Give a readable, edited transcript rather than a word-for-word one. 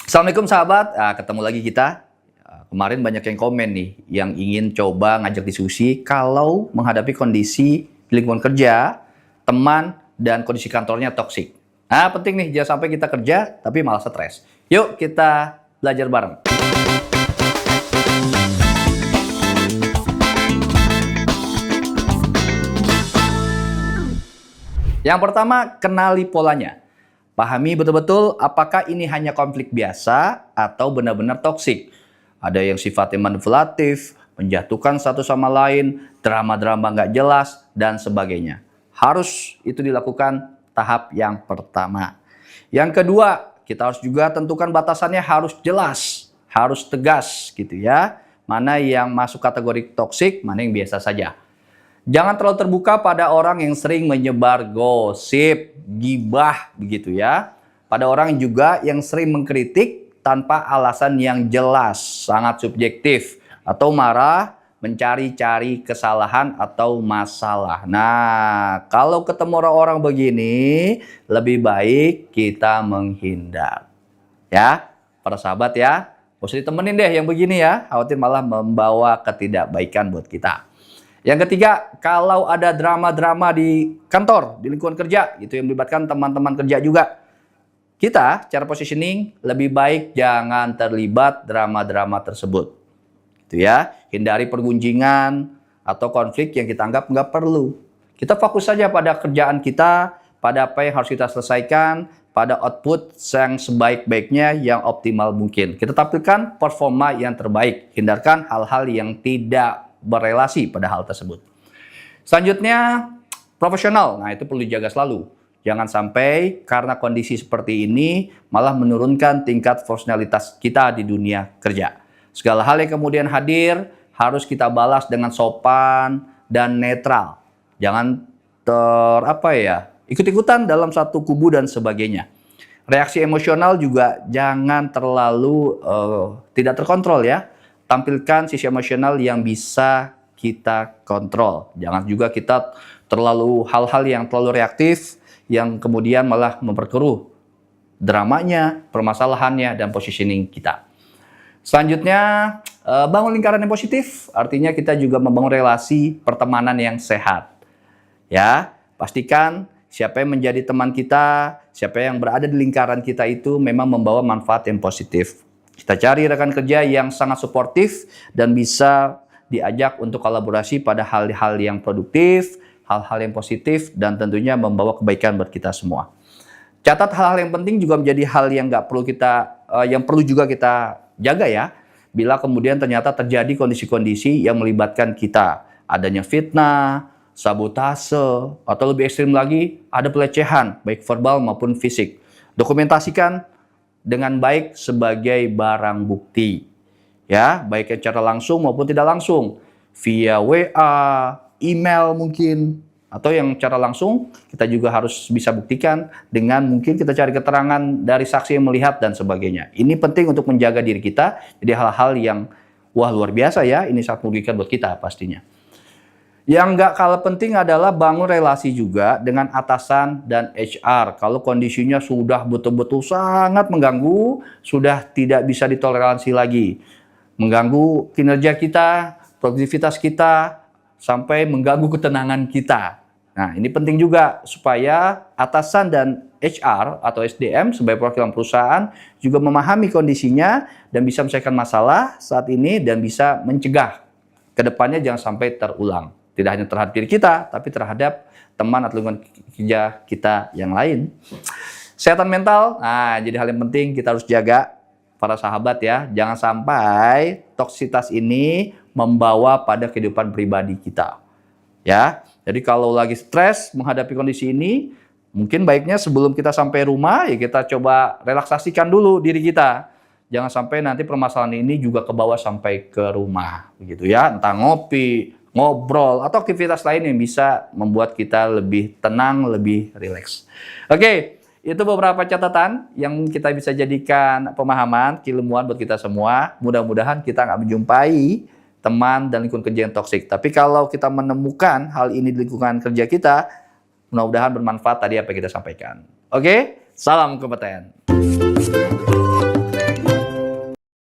Assalamualaikum sahabat, ketemu lagi kita. Kemarin banyak yang komen nih, yang ingin coba ngajak diskusi kalau menghadapi kondisi di lingkungan kerja, teman, dan kondisi kantornya toksik. Nah, penting nih, jangan sampai kita kerja tapi malah stres. Yuk kita belajar bareng. Yang pertama, kenali polanya. Pahami betul-betul apakah ini hanya konflik biasa atau benar-benar toksik. Ada yang sifatnya manipulatif, menjatuhkan satu sama lain, drama-drama nggak jelas, dan sebagainya. Harus itu dilakukan tahap yang pertama. Yang kedua, kita harus juga tentukan batasannya harus jelas, harus tegas gitu ya. Mana yang masuk kategori toksik, mana yang biasa saja. Jangan terlalu terbuka pada orang yang sering menyebar gosip, gibah begitu ya. Pada orang juga yang sering mengkritik tanpa alasan yang jelas, sangat subjektif. Atau marah, mencari-cari kesalahan atau masalah. Nah, kalau ketemu orang-orang begini, lebih baik kita menghindar. Ya, para sahabat ya. Gak usah ditemenin deh yang begini ya, khawatir malah membawa ketidakbaikan buat kita. Yang ketiga, kalau ada drama-drama di kantor, di lingkungan kerja, itu yang melibatkan teman-teman kerja juga. Kita, cara positioning, lebih baik jangan terlibat drama-drama tersebut. Itu ya, hindari pergunjingan atau konflik yang kita anggap nggak perlu. Kita fokus saja pada kerjaan kita, pada apa yang harus kita selesaikan, pada output yang sebaik-baiknya, yang optimal mungkin. Kita tampilkan performa yang terbaik, hindarkan hal-hal yang tidak berelasi pada hal tersebut. Selanjutnya, profesional. Nah, itu perlu dijaga selalu. Jangan sampai karena kondisi seperti ini malah menurunkan tingkat profesionalitas kita di dunia kerja. Segala hal yang kemudian hadir harus kita balas dengan sopan dan netral. Jangan ikut-ikutan dalam satu kubu dan sebagainya. Reaksi emosional juga jangan terlalu tidak terkontrol ya. Tampilkan sisi emosional yang bisa kita kontrol. Jangan juga kita terlalu hal-hal yang terlalu reaktif, yang kemudian malah memperkeruh dramanya, permasalahannya, dan positioning kita. Selanjutnya, bangun lingkaran yang positif. Artinya kita juga membangun relasi pertemanan yang sehat. Ya, pastikan siapa yang menjadi teman kita, siapa yang berada di lingkaran kita itu memang membawa manfaat yang positif. Kita cari rekan kerja yang sangat suportif dan bisa diajak untuk kolaborasi pada hal-hal yang produktif, hal-hal yang positif, dan tentunya membawa kebaikan buat kita semua. Catat hal-hal yang penting juga menjadi hal yang perlu juga kita jaga ya. Bila kemudian ternyata terjadi kondisi-kondisi yang melibatkan kita, adanya fitnah, sabotase, atau lebih ekstrim lagi, ada pelecehan, baik verbal maupun fisik. Dokumentasikan dengan baik sebagai barang bukti. Ya, baik secara langsung maupun tidak langsung. Via WA, email mungkin, atau yang secara langsung kita juga harus bisa buktikan dengan mungkin kita cari keterangan dari saksi yang melihat dan sebagainya. Ini penting untuk menjaga diri kita. Jadi hal-hal yang luar biasa ya, ini sangat merugikan buat kita pastinya. Yang nggak kalah penting adalah bangun relasi juga dengan atasan dan HR. Kalau kondisinya sudah betul-betul sangat mengganggu, sudah tidak bisa ditoleransi lagi. Mengganggu kinerja kita, produktivitas kita, sampai mengganggu ketenangan kita. Nah, ini penting juga supaya atasan dan HR atau SDM sebagai perwakilan perusahaan juga memahami kondisinya dan bisa menyelesaikan masalah saat ini dan bisa mencegah ke depannya jangan sampai terulang. Tidak hanya terhadap diri kita, tapi terhadap teman atau lingkungan kerja kita yang lain. Kesehatan mental, nah jadi hal yang penting kita harus jaga para sahabat ya. Jangan sampai toksitas ini membawa pada kehidupan pribadi kita. Ya, jadi kalau lagi stres menghadapi kondisi ini, mungkin baiknya sebelum kita sampai rumah ya kita coba relaksasikan dulu diri kita. Jangan sampai nanti permasalahan ini juga ke bawah sampai ke rumah, begitu ya. Entah ngopi, ngobrol, atau aktivitas lain yang bisa membuat kita lebih tenang, lebih rileks. Oke, itu beberapa catatan yang kita bisa jadikan pemahaman, keilmuan buat kita semua. Mudah-mudahan kita nggak menjumpai teman dan lingkungan kerja yang toksik. Tapi kalau kita menemukan hal ini di lingkungan kerja kita, mudah-mudahan bermanfaat tadi apa yang kita sampaikan. Oke, salam kompeten.